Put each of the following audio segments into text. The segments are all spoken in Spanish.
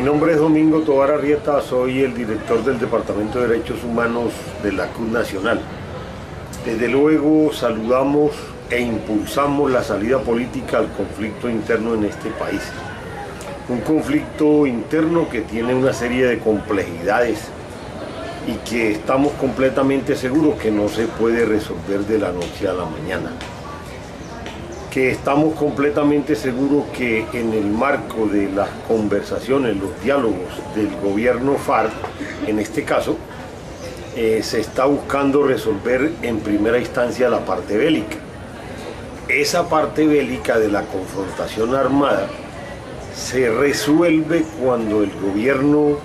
nombre es Domingo Tovar Arrieta, soy el director del Departamento de Derechos Humanos de la CUT Nacional. Desde luego saludamos e impulsamos la salida política al conflicto interno en este país. Un conflicto interno que tiene una serie de complejidades y que estamos completamente seguros que no se puede resolver de la noche a la mañana. Que estamos completamente seguros que en el marco de las conversaciones, los diálogos del gobierno FARC, en este caso, se está buscando resolver en primera instancia la parte bélica. Esa parte bélica de la confrontación armada se resuelve cuando el gobierno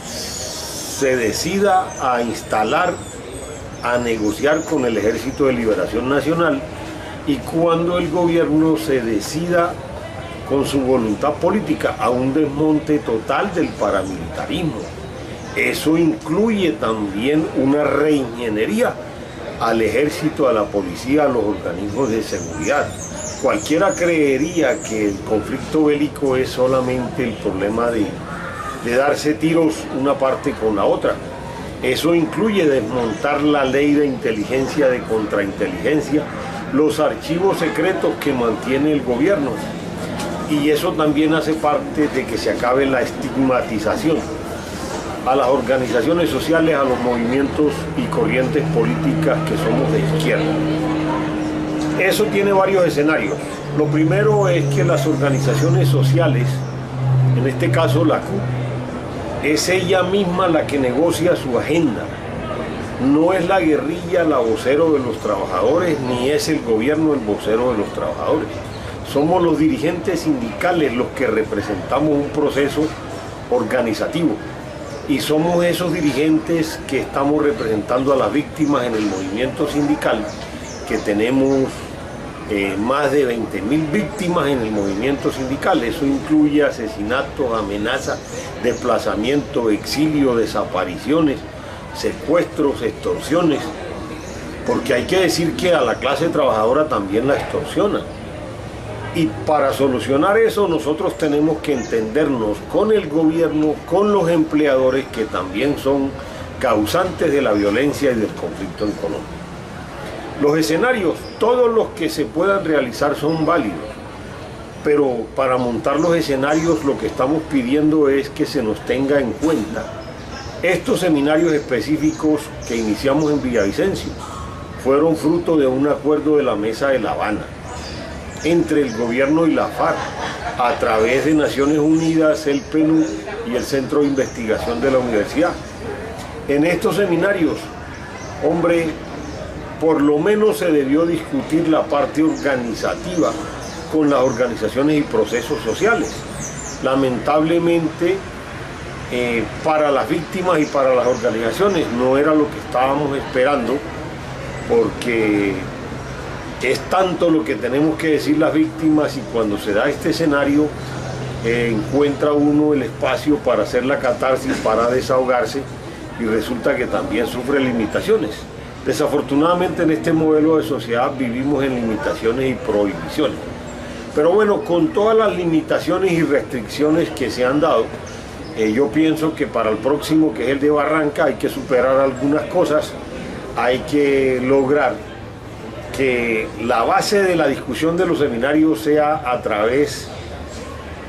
se decida a instalar, a negociar con el Ejército de Liberación Nacional y cuando el gobierno se decida con su voluntad política a un desmonte total del paramilitarismo. Eso incluye también una reingeniería al ejército, a la policía, a los organismos de seguridad. Cualquiera creería que el conflicto bélico es solamente el problema de darse tiros una parte con la otra. Eso incluye desmontar la ley de inteligencia, de contrainteligencia, los archivos secretos que mantiene el gobierno. Y eso también hace parte de que se acabe la estigmatización a las organizaciones sociales, a los movimientos y corrientes políticas que somos de izquierda. Eso tiene varios escenarios. Lo primero es que las organizaciones sociales, en este caso la CUT, es ella misma la que negocia su agenda. No es la guerrilla la vocero de los trabajadores, ni es el gobierno el vocero de los trabajadores. Somos los dirigentes sindicales los que representamos un proceso organizativo. Y somos esos dirigentes que estamos representando a las víctimas en el movimiento sindical, que tenemos más de 20.000 víctimas en el movimiento sindical. Eso incluye asesinatos, amenazas, desplazamiento, exilio, desapariciones, secuestros, extorsiones, porque hay que decir que a la clase trabajadora también la extorsiona. Y para solucionar eso nosotros tenemos que entendernos con el gobierno, con los empleadores que también son causantes de la violencia y del conflicto económico. Los escenarios, todos los que se puedan realizar son válidos, pero para montar los escenarios lo que estamos pidiendo es que se nos tenga en cuenta estos seminarios específicos que iniciamos en Villavicencio. Fueron fruto de un acuerdo de la Mesa de La Habana entre el gobierno y la FARC a través de Naciones Unidas, el PNUD y el Centro de Investigación de la Universidad. En estos seminarios, hombre, por lo menos se debió discutir la parte organizativa con las organizaciones y procesos sociales. Lamentablemente, para las víctimas y para las organizaciones no era lo que estábamos esperando, porque es tanto lo que tenemos que decir las víctimas y cuando se da este escenario encuentra uno el espacio para hacer la catarsis, para desahogarse y resulta que también sufre limitaciones. Desafortunadamente en este modelo de sociedad vivimos en limitaciones y prohibiciones. Pero bueno, con todas las limitaciones y restricciones que se han dado, yo pienso que para el próximo, que es el de Barranca, hay que superar algunas cosas, hay que lograr que la base de la discusión de los seminarios sea a través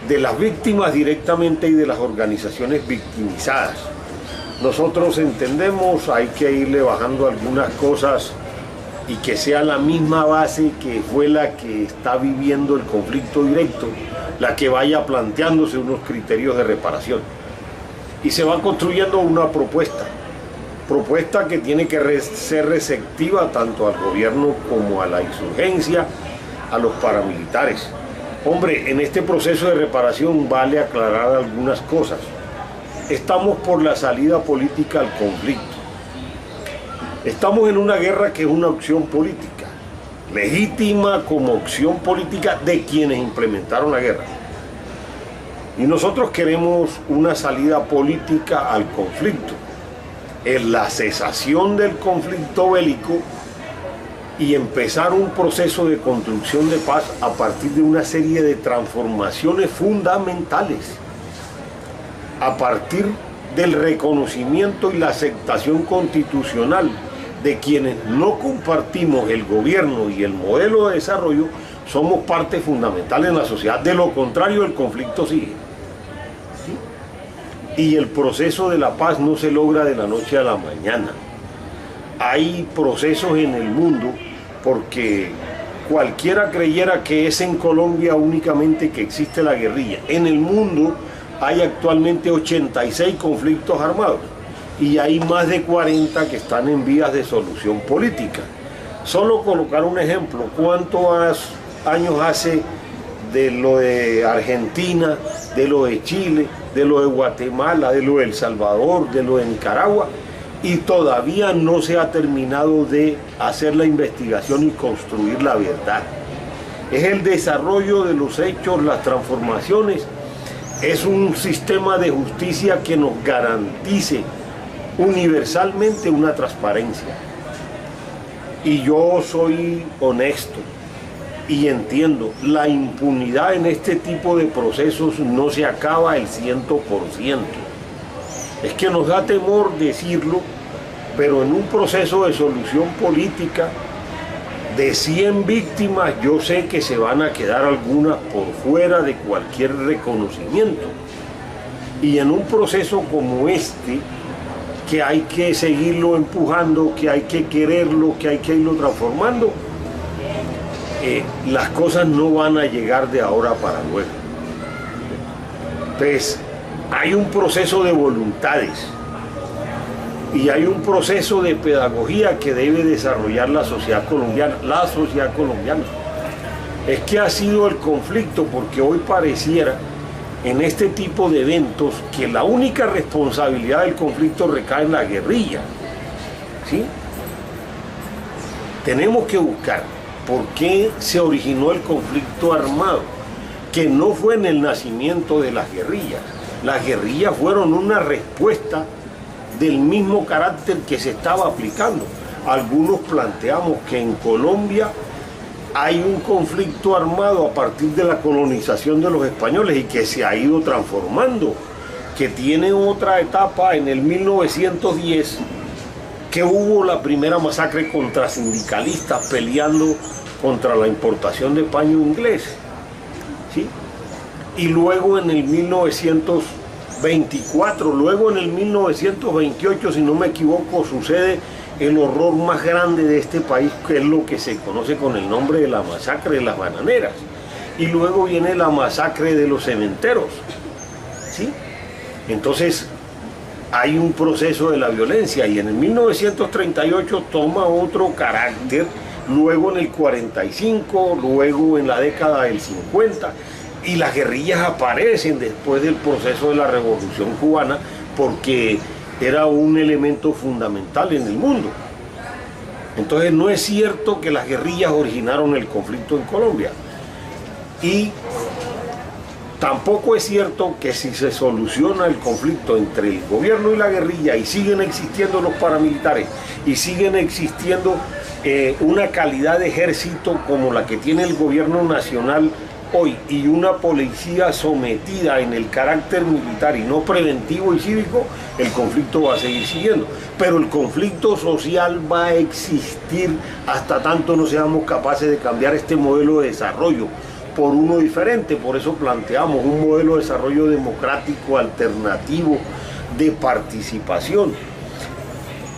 de las víctimas directamente y de las organizaciones victimizadas. Nosotros entendemos, hay que irle bajando algunas cosas y que sea la misma base que fue la que está viviendo el conflicto directo, la que vaya planteándose unos criterios de reparación. Y se va construyendo una propuesta que tiene que ser receptiva tanto al gobierno como a la insurgencia, a los paramilitares. Hombre, en este proceso de reparación vale aclarar algunas cosas. Estamos por la salida política al conflicto. Estamos en una guerra que es una opción política, legítima como opción política de quienes implementaron la guerra. Y nosotros queremos una salida política al conflicto, en la cesación del conflicto bélico y empezar un proceso de construcción de paz a partir de una serie de transformaciones fundamentales. a partir del reconocimiento y la aceptación constitucional de quienes no compartimos el gobierno y el modelo de desarrollo, somos parte fundamental en la sociedad. De lo contrario, el conflicto sigue. ¿Sí? Y el proceso de la paz no se logra de la noche a la mañana. Hay procesos en el mundo, porque cualquiera creyera que es en Colombia únicamente que existe la guerrilla. En el mundo hay actualmente 86 conflictos armados y hay más de 40 que están en vías de solución política. Solo colocar un ejemplo: ¿cuántos años hace de lo de Argentina, de lo de Chile, de lo de Guatemala, de lo de El Salvador, de lo de Nicaragua? Y todavía no se ha terminado de hacer la investigación y construir la verdad. Es el desarrollo de los hechos, las transformaciones. Es un sistema de justicia que nos garantice universalmente una transparencia. Y yo soy honesto y entiendo, la impunidad en este tipo de procesos no se acaba el 100%. Es que nos da temor decirlo, pero en un proceso de solución política de 100 víctimas, yo sé que se van a quedar algunas por fuera de cualquier reconocimiento. Y en un proceso como este, que hay que seguirlo empujando, que hay que quererlo, que hay que irlo transformando, las cosas no van a llegar de ahora para luego. Entonces, hay un proceso de voluntades y hay un proceso de pedagogía que debe desarrollar la sociedad colombiana. Es que ha sido el conflicto, porque hoy pareciera en este tipo de eventos que la única responsabilidad del conflicto recae en la guerrilla. ¿Sí? Tenemos que buscar por qué se originó el conflicto armado, que no fue en el nacimiento de las guerrillas. Las guerrillas fueron una respuesta del mismo carácter que se estaba aplicando. Algunos planteamos que en Colombia hay un conflicto armado a partir de la colonización de los españoles y que se ha ido transformando, que tiene otra etapa en el 1910, que hubo la primera masacre contra sindicalistas peleando contra la importación de paño inglés, ¿sí? Y luego en el 1924, luego en el 1928, si no me equivoco, sucede el horror más grande de este país, que es lo que se conoce con el nombre de la masacre de las bananeras. Y luego viene la masacre de los cementeros, ¿sí? Entonces hay un proceso de la violencia, y en el 1938 toma otro carácter, luego en el 45, luego en la década del 50, y las guerrillas aparecen después del proceso de la Revolución Cubana, porque era un elemento fundamental en el mundo. Entonces no es cierto que las guerrillas originaron el conflicto en Colombia, y tampoco es cierto que si se soluciona el conflicto entre el gobierno y la guerrilla y siguen existiendo los paramilitares y siguen existiendo una calidad de ejército como la que tiene el gobierno nacional hoy, y una policía sometida en el carácter militar y no preventivo y cívico, el conflicto va a seguir siguiendo. Pero el conflicto social va a existir hasta tanto no seamos capaces de cambiar este modelo de desarrollo por uno diferente. Por eso planteamos un modelo de desarrollo democrático, alternativo, de participación.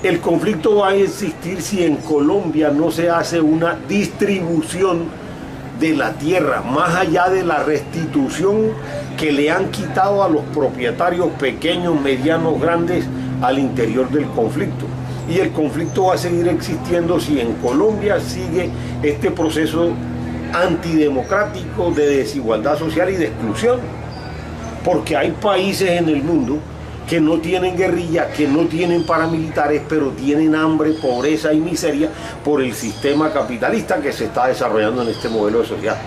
El conflicto va a existir si en Colombia no se hace una distribución de la tierra, más allá de la restitución que le han quitado a los propietarios pequeños, medianos, grandes al interior del conflicto. Y el conflicto va a seguir existiendo si en Colombia sigue este proceso antidemocrático de desigualdad social y de exclusión, porque hay países en el mundo que no tienen guerrilla, que no tienen paramilitares, pero tienen hambre, pobreza y miseria por el sistema capitalista que se está desarrollando en este modelo de sociedad.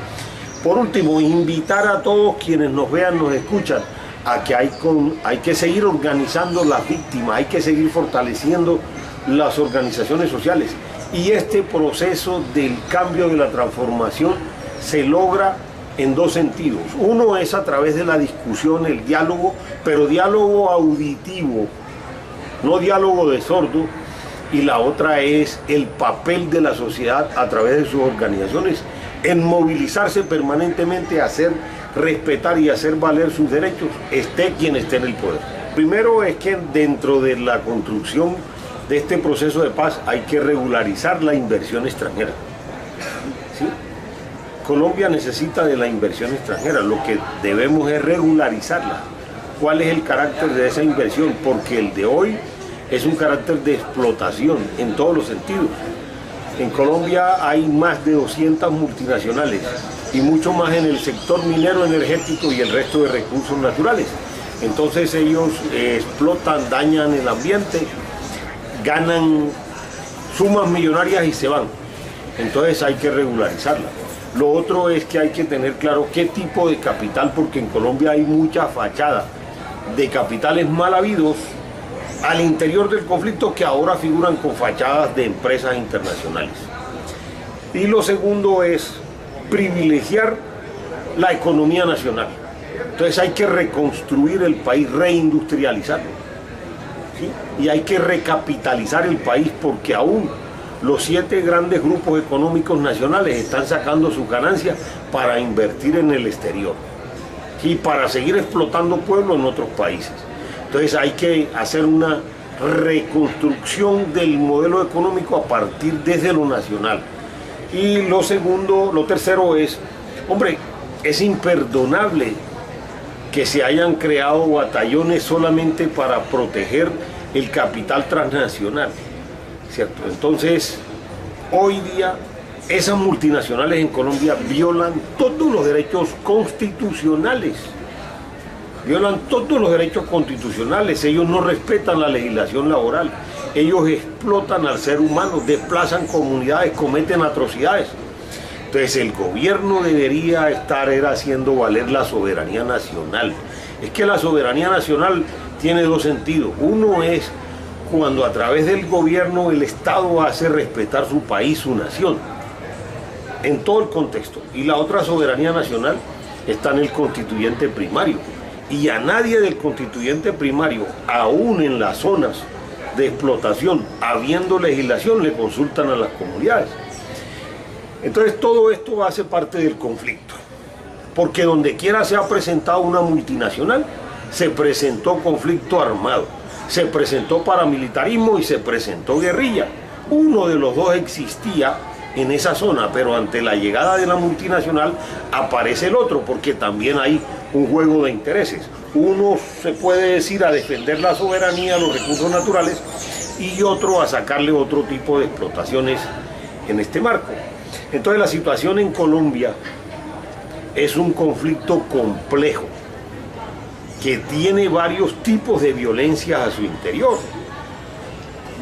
Por último, invitar a todos quienes nos vean, nos escuchan, a que hay que seguir organizando las víctimas, hay que seguir fortaleciendo las organizaciones sociales. Y este proceso del cambio, de la transformación, se logra en dos sentidos. Uno es a través de la discusión, el diálogo, pero diálogo auditivo, no diálogo de sordo. Y la otra es el papel de la sociedad a través de sus organizaciones en movilizarse permanentemente, a hacer respetar y hacer valer sus derechos, esté quien esté en el poder. Primero es que dentro de la construcción de este proceso de paz hay que regularizar la inversión extranjera. ¿Sí? Colombia necesita de la inversión extranjera, lo que debemos es regularizarla. ¿Cuál es el carácter de esa inversión? Porque el de hoy es un carácter de explotación en todos los sentidos. En Colombia hay más de 200 multinacionales y mucho más en el sector minero, energético y el resto de recursos naturales. Entonces ellos explotan, dañan el ambiente, ganan sumas millonarias y se van. Entonces hay que regularizarla. Lo otro es que hay que tener claro qué tipo de capital, porque en Colombia hay mucha fachada de capitales mal habidos al interior del conflicto que ahora figuran con fachadas de empresas internacionales. Y lo segundo es privilegiar la economía nacional. Entonces hay que reconstruir el país, reindustrializarlo, ¿sí? Y hay que recapitalizar el país, porque aún los 7 grandes grupos económicos nacionales están sacando sus ganancias para invertir en el exterior y para seguir explotando pueblos en otros países. Entonces hay que hacer una reconstrucción del modelo económico a partir desde lo nacional. Y lo tercero es, hombre, es imperdonable que se hayan creado batallones solamente para proteger el capital transnacional, ¿cierto? Entonces, hoy día, esas multinacionales en Colombia violan todos los derechos constitucionales. Violan todos los derechos constitucionales, ellos no respetan la legislación laboral, ellos explotan al ser humano, desplazan comunidades, cometen atrocidades. Entonces el gobierno debería estar haciendo valer la soberanía nacional. Es que la soberanía nacional tiene dos sentidos. Uno es cuando a través del gobierno el Estado hace respetar su país, su nación, en todo el contexto. Y la otra soberanía nacional está en el constituyente primario. Y a nadie del constituyente primario, aún en las zonas de explotación, habiendo legislación, le consultan a las comunidades. Entonces todo esto hace parte del conflicto, porque donde quiera se ha presentado una multinacional, se presentó conflicto armado, se presentó paramilitarismo y se presentó guerrilla. Uno de los dos existía en esa zona, pero ante la llegada de la multinacional aparece el otro, porque también hay un juego de intereses. Uno se puede decir a defender la soberanía, los recursos naturales, y otro a sacarle otro tipo de explotaciones en este marco. Entonces la situación en Colombia es un conflicto complejo que tiene varios tipos de violencia a su interior.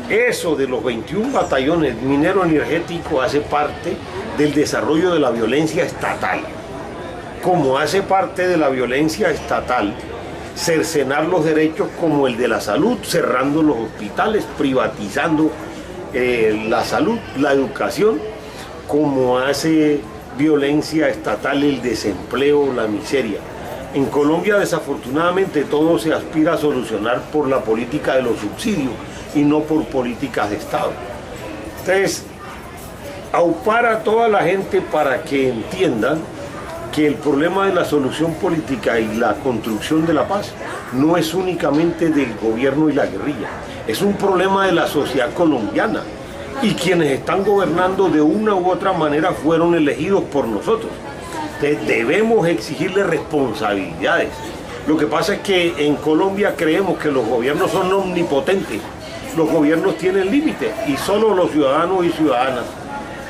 Eso de los 21 batallones minero energético hace parte del desarrollo de la violencia estatal. Como hace parte de la violencia estatal cercenar los derechos como el de la salud, cerrando los hospitales, privatizando la salud, la educación, como hace violencia estatal el desempleo, la miseria. En Colombia desafortunadamente todo se aspira a solucionar por la política de los subsidios y no por políticas de Estado. Entonces, aupar a toda la gente para que entiendan que el problema de la solución política y la construcción de la paz no es únicamente del gobierno y la guerrilla, es un problema de la sociedad colombiana, y quienes están gobernando de una u otra manera fueron elegidos por nosotros. Entonces debemos exigirles responsabilidades. Lo que pasa es que en Colombia creemos que los gobiernos son omnipotentes, los gobiernos tienen límites y solo los ciudadanos y ciudadanas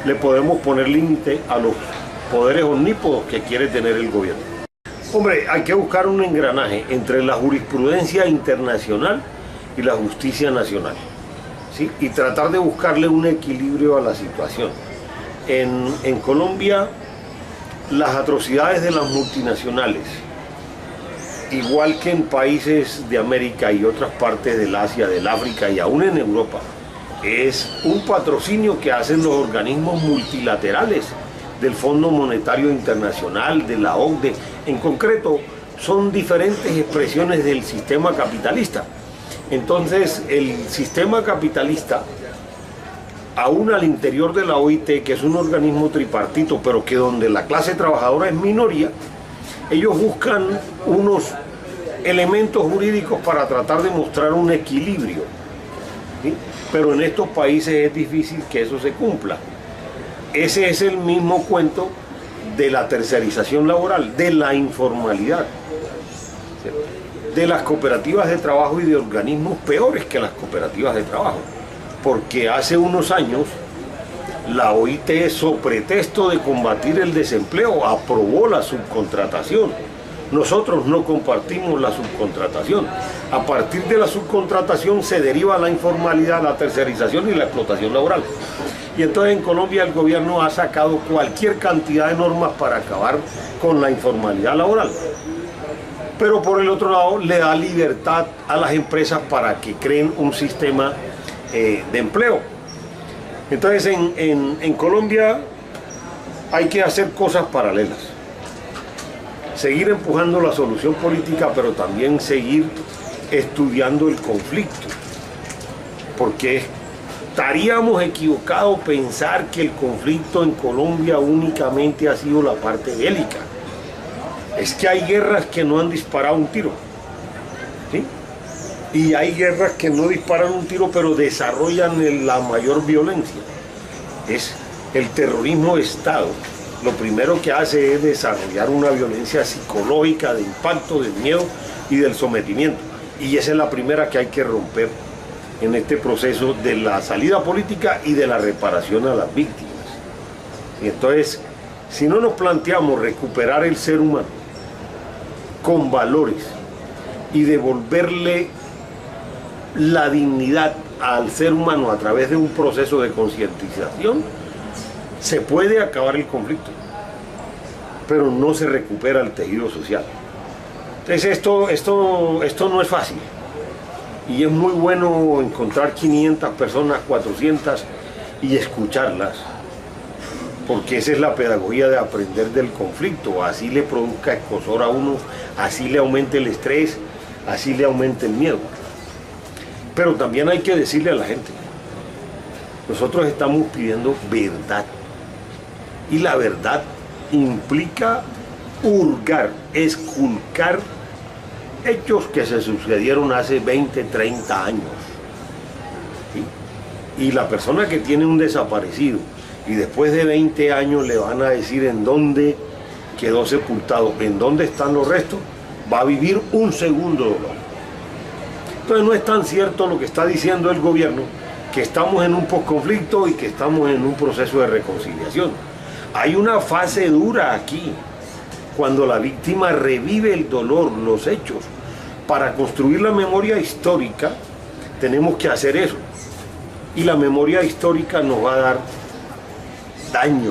le podemos poner límite a los poderes omnípodos que quiere tener el gobierno. Hombre, hay que buscar un engranaje entre la jurisprudencia internacional y la justicia nacional, ¿sí? Y tratar de buscarle un equilibrio a la situación. En Colombia, las atrocidades de las multinacionales, igual que en países de América y otras partes del Asia, del África y aún en Europa, es un patrocinio que hacen los organismos multilaterales del Fondo Monetario Internacional, de la OCDE. En concreto, son diferentes expresiones del sistema capitalista. Entonces, el sistema capitalista, aún al interior de la OIT, que es un organismo tripartito, pero que donde la clase trabajadora es minoría, ellos buscan unos elementos jurídicos para tratar de mostrar un equilibrio, ¿sí? Pero en estos países es difícil que eso se cumpla. Ese es el mismo cuento de la tercerización laboral, de la informalidad, ¿sí? De las cooperativas de trabajo y de organismos peores que las cooperativas de trabajo. Porque hace unos años la OIT, sobre pretexto de combatir el desempleo, aprobó la subcontratación. Nosotros no compartimos la subcontratación. A partir de la subcontratación se deriva la informalidad, la tercerización y la explotación laboral. Y entonces en Colombia el gobierno ha sacado cualquier cantidad de normas para acabar con la informalidad laboral. Pero por el otro lado le da libertad a las empresas para que creen un sistema de empleo. Entonces en Colombia hay que hacer cosas paralelas. Seguir empujando la solución política, pero también seguir estudiando el conflicto. Porque estaríamos equivocados pensar que el conflicto en Colombia únicamente ha sido la parte bélica. Es que hay guerras que no han disparado un tiro, ¿sí? Y hay guerras que no disparan un tiro, pero desarrollan la mayor violencia. Es el terrorismo de Estado. Lo primero que hace es desarrollar una violencia psicológica de impacto, del miedo y del sometimiento. Y esa es la primera que hay que romper en este proceso de la salida política y de la reparación a las víctimas. Y entonces, si no nos planteamos recuperar el ser humano con valores y devolverle la dignidad al ser humano a través de un proceso de concientización, se puede acabar el conflicto, pero no se recupera el tejido social. Entonces esto no es fácil, y es muy bueno encontrar 500 personas, 400 y escucharlas, porque esa es la pedagogía de aprender del conflicto. Así le produzca escozor a uno, así le aumente el estrés, así le aumente el miedo. Pero también hay que decirle a la gente, nosotros estamos pidiendo verdad, y la verdad implica hurgar, esculcar hechos que se sucedieron hace 20, 30 años. ¿Sí? Y la persona que tiene un desaparecido y después de 20 años le van a decir en dónde quedó sepultado, en dónde están los restos, va a vivir un segundo dolor. Entonces no es tan cierto lo que está diciendo el gobierno, que estamos en un posconflicto y que estamos en un proceso de reconciliación. Hay una fase dura aquí, cuando la víctima revive el dolor, los hechos. Para construir la memoria histórica tenemos que hacer eso. Y la memoria histórica nos va a dar daño,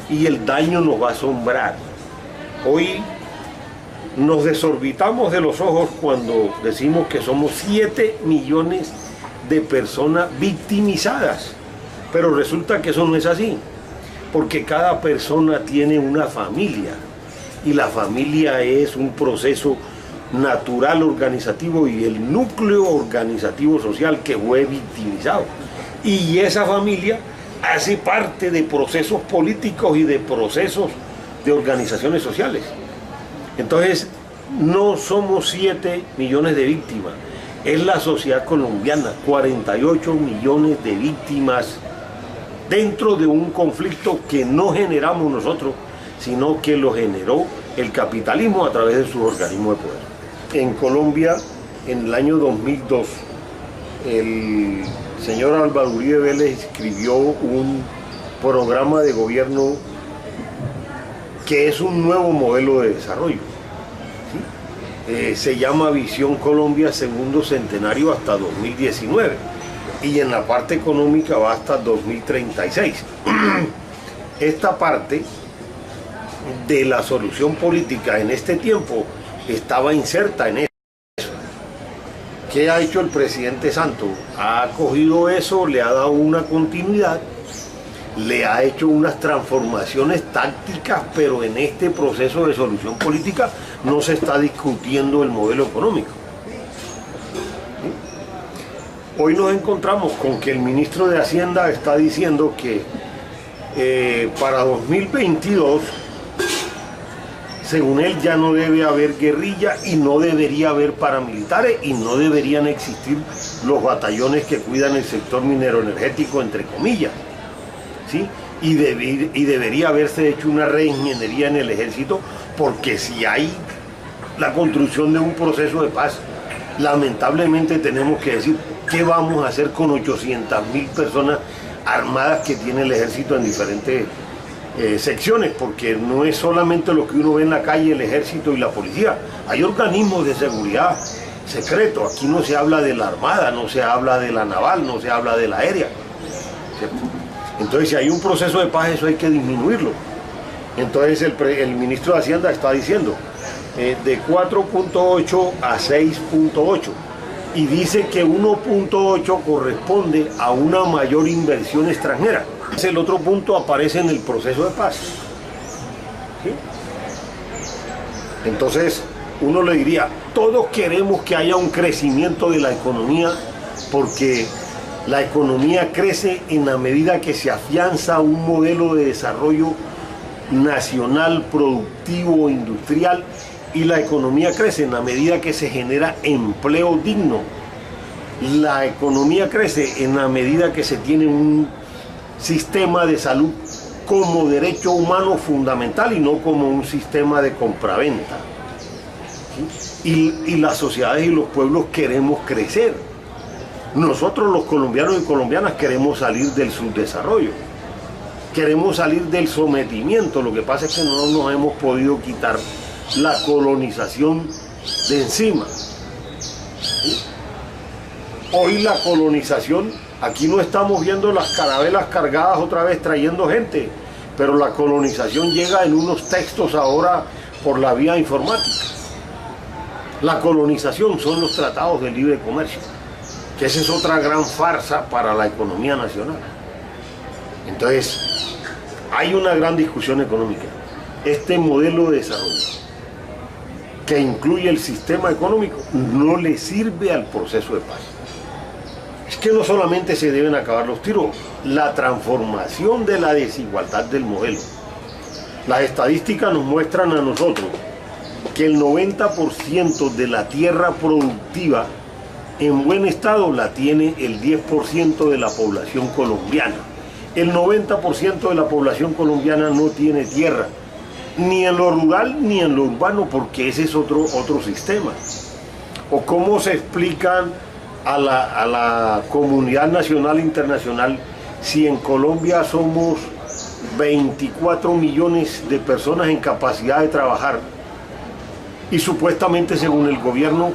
y el daño nos va a asombrar. Hoy nos desorbitamos de los ojos cuando decimos que somos 7 millones de personas victimizadas, pero resulta que eso no es así, porque cada persona tiene una familia, y la familia es un proceso natural organizativo y el núcleo organizativo social que fue victimizado, y esa familia hace parte de procesos políticos y de procesos de organizaciones sociales. Entonces no somos 7 millones de víctimas, es la sociedad colombiana, 48 millones de víctimas dentro de un conflicto que no generamos nosotros, sino que lo generó el capitalismo a través de sus organismos de poder. En Colombia, en el año 2002, el señor Álvaro Uribe Vélez escribió un programa de gobierno que es un nuevo modelo de desarrollo. ¿Sí? Se llama Visión Colombia Segundo Centenario hasta 2019, y en la parte económica va hasta 2036. Esta parte de la solución política en este tiempo estaba inserta en eso. ¿Qué ha hecho el presidente Santos? Ha cogido eso, le ha dado una continuidad le ha hecho unas transformaciones tácticas, pero en este proceso de solución política no se está discutiendo el modelo económico. ¿Sí? Hoy nos encontramos con que el ministro de Hacienda está diciendo que para 2022, según él, ya no debe haber guerrilla y no debería haber paramilitares y no deberían existir los batallones que cuidan el sector minero energético, entre comillas. ¿Sí? Y debería haberse hecho una reingeniería en el ejército, porque si hay la construcción de un proceso de paz, lamentablemente tenemos que decir qué vamos a hacer con 800.000 personas armadas que tiene el ejército en diferentes secciones, porque no es solamente lo que uno ve en la calle, el ejército y la policía, hay organismos de seguridad secretos. Aquí no se habla de la armada, no se habla de la naval, no se habla de la aérea, ¿cierto? Entonces, si hay un proceso de paz, eso hay que disminuirlo. Entonces, el ministro de Hacienda está diciendo de 4.8 a 6.8 y dice que 1.8 corresponde a una mayor inversión extranjera. El otro punto aparece en el proceso de paz. ¿Sí? Entonces, uno le diría, todos queremos que haya un crecimiento de la economía, porque la economía crece en la medida que se afianza un modelo de desarrollo nacional, productivo, industrial, y la economía crece en la medida que se genera empleo digno. La economía crece en la medida que se tiene un sistema de salud como derecho humano fundamental y no como un sistema de compraventa. ¿Sí? Y las sociedades y los pueblos queremos crecer. Nosotros los colombianos y colombianas queremos salir del subdesarrollo, queremos salir del sometimiento. Lo que pasa es que no nos hemos podido quitar la colonización de encima. ¿Sí? Hoy la colonización, aquí no estamos viendo las carabelas cargadas otra vez trayendo gente, pero la colonización llega en unos textos ahora por la vía informática. La colonización son los tratados de libre comercio, que esa es otra gran farsa para la economía nacional. Entonces, hay una gran discusión económica. Este modelo de desarrollo, que incluye el sistema económico, no le sirve al proceso de paz. Es que no solamente se deben acabar los tiros, la transformación de la desigualdad del modelo. Las estadísticas nos muestran a nosotros que el 90% de la tierra productiva en buen estado la tiene el 10% de la población colombiana. El 90% de la población colombiana no tiene tierra, ni en lo rural ni en lo urbano, porque ese es otro sistema. O cómo se explican a la comunidad nacional e internacional si en Colombia somos 24 millones de personas en capacidad de trabajar y supuestamente, según el gobierno,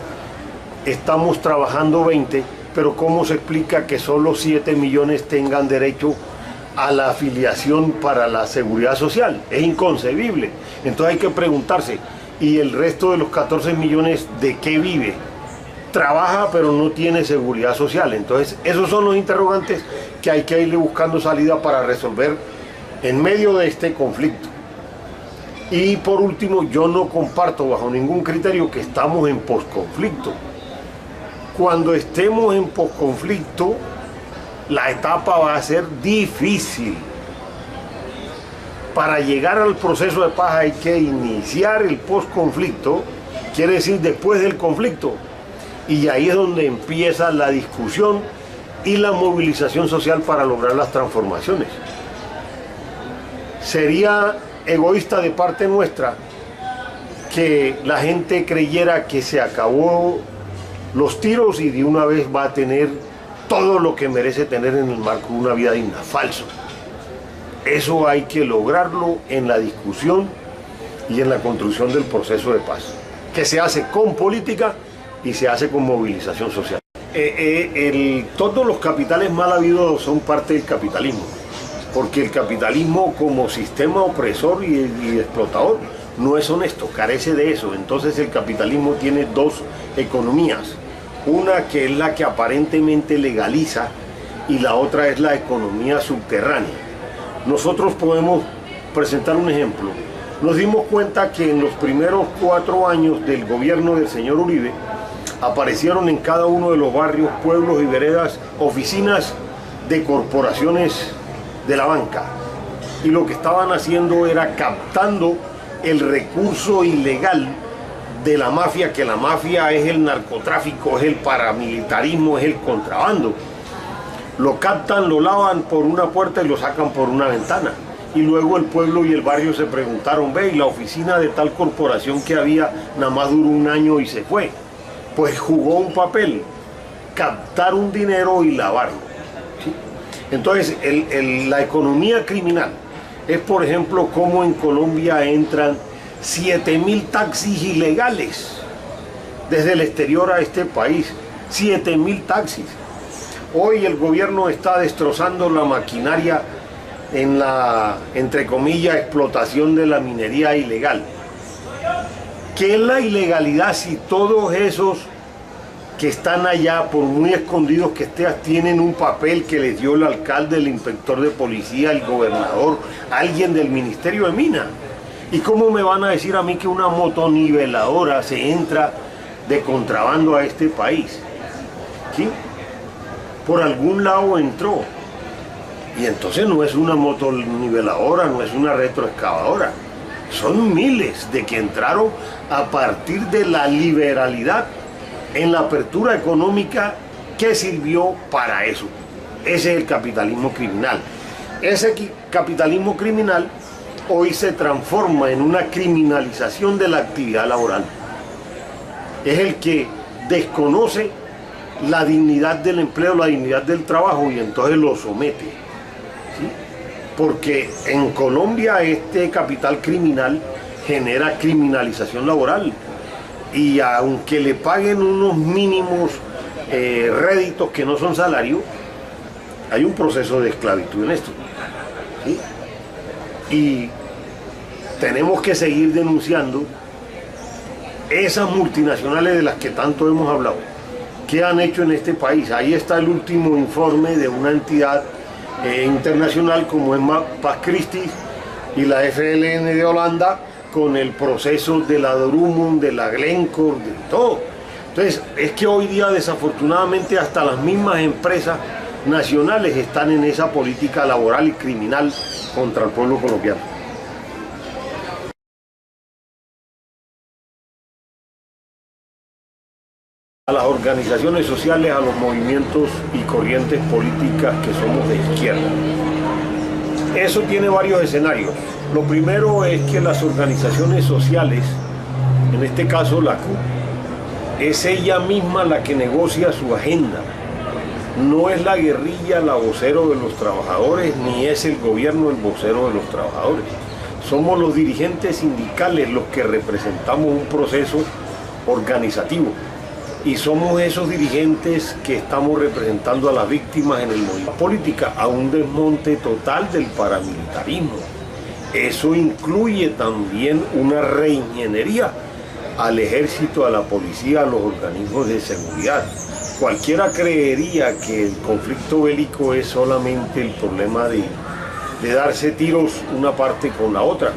estamos trabajando 20, pero ¿cómo se explica que solo 7 millones tengan derecho a la afiliación para la seguridad social? Es inconcebible. Entonces hay que preguntarse, ¿y el resto de los 14 millones de qué vive? Trabaja pero no tiene seguridad social. Entonces esos son los interrogantes que hay que irle buscando salida para resolver en medio de este conflicto. Y por último, yo no comparto bajo ningún criterio que estamos en posconflicto. Cuando estemos en posconflicto, la etapa va a ser difícil. Para llegar al proceso de paz hay que iniciar el posconflicto, quiere decir después del conflicto. Y ahí es donde empieza la discusión y la movilización social para lograr las transformaciones. Sería egoísta de parte nuestra que la gente creyera que se acabó los tiros y de una vez va a tener todo lo que merece tener en el marco de una vida digna. Falso. Eso hay que lograrlo en la discusión y en la construcción del proceso de paz, que se hace con política y se hace con movilización social. Todos los capitales mal habidos son parte del capitalismo, porque el capitalismo como sistema opresor y explotador no es honesto, carece de eso. Entonces el capitalismo tiene dos economías, una que es la que aparentemente legaliza y la otra es la economía subterránea. nosotros podemos presentar un ejemplo. Nos dimos cuenta que en los primeros 4 años del gobierno del señor Uribe aparecieron en cada uno de los barrios, pueblos y veredas oficinas de corporaciones de la banca. Y lo que estaban haciendo era captando el recurso ilegal de la mafia, que la mafia es el narcotráfico, es el paramilitarismo, es el contrabando. Lo captan, lo lavan por una puerta y lo sacan por una ventana. Y luego el pueblo y el barrio se preguntaron, ve, y la oficina de tal corporación que había nada más duró 1 año y se fue. Pues jugó un papel, captar un dinero y lavarlo, ¿sí? Entonces, la economía criminal es, por ejemplo, cómo en Colombia entran 7.000 taxis ilegales desde el exterior a este país. 7.000 taxis. Hoy el gobierno está destrozando la maquinaria en la, entre comillas, explotación de la minería ilegal. ¿Qué es la ilegalidad si todos esos que están allá, por muy escondidos que estén, tienen un papel que les dio el alcalde, el inspector de policía, el gobernador, alguien del Ministerio de Minas? ¿Y cómo me van a decir a mí que una motoniveladora se entra de contrabando a este país? ¿Sí? Por algún lado entró. Y entonces no es una motoniveladora, no es una retroexcavadora. Son miles de que entraron a partir de la liberalidad en la apertura económica que sirvió para eso. Ese es el capitalismo criminal. Ese capitalismo criminal hoy se transforma en una criminalización de la actividad laboral. Es el que desconoce la dignidad del empleo, la dignidad del trabajo, y entonces lo somete, ¿sí? Porque en Colombia este capital criminal genera criminalización laboral, y aunque le paguen unos mínimos réditos que no son salario, hay un proceso de esclavitud en esto, ¿sí? Y tenemos que seguir denunciando esas multinacionales de las que tanto hemos hablado. ¿Qué han hecho en este país? Ahí está el último informe de una entidad internacional como es Paz Christi y la FLN de Holanda, con el proceso de la Dorumon, de la Glencore, de todo. Entonces, es que hoy día desafortunadamente hasta las mismas empresas nacionales están en esa política laboral y criminal contra el pueblo colombiano. A las organizaciones sociales, a los movimientos y corrientes políticas que somos de izquierda. Eso tiene varios escenarios. Lo primero es que las organizaciones sociales, en este caso la CUT, es ella misma la que negocia su agenda. No es la guerrilla la vocero de los trabajadores, ni es el gobierno el vocero de los trabajadores. Somos los dirigentes sindicales los que representamos un proceso organizativo. Y somos esos dirigentes que estamos representando a las víctimas en el movimiento política, a un desmonte total del paramilitarismo. Eso incluye también una reingeniería al ejército, a la policía, a los organismos de seguridad. Cualquiera creería que el conflicto bélico es solamente el problema de darse tiros una parte con la otra.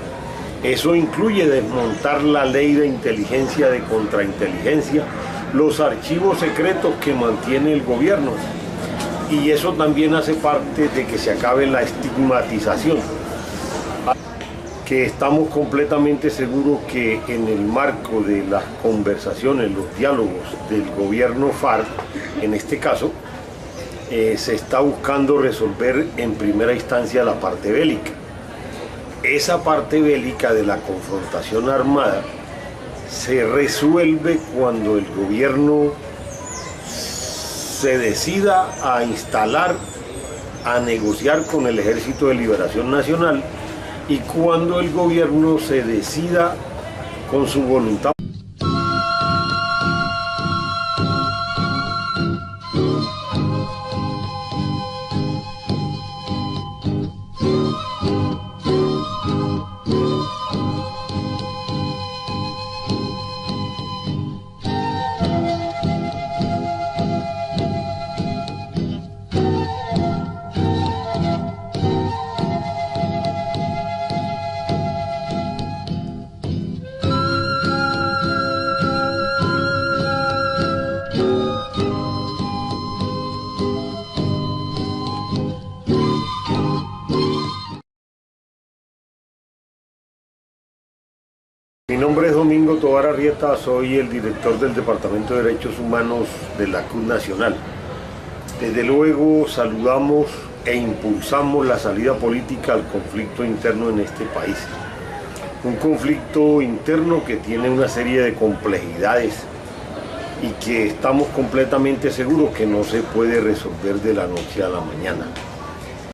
Eso incluye desmontar la ley de inteligencia, de contrainteligencia, los archivos secretos que mantiene el gobierno, y eso también hace parte de que se acabe la estigmatización, que estamos completamente seguros que en el marco de las conversaciones, los diálogos del gobierno FARC, en este caso, se está buscando resolver en primera instancia la parte bélica. Esa parte bélica de la confrontación armada se resuelve cuando el gobierno se decida a instalar, a negociar con el Ejército de Liberación Nacional, y cuando el gobierno se decida con su voluntad Mi nombre es Domingo Tovar Arrieta, soy el director del Departamento de Derechos Humanos de la CUT Nacional. Desde luego saludamos e impulsamos la salida política al conflicto interno en este país. Un conflicto interno que tiene una serie de complejidades y que estamos completamente seguros que no se puede resolver de la noche a la mañana.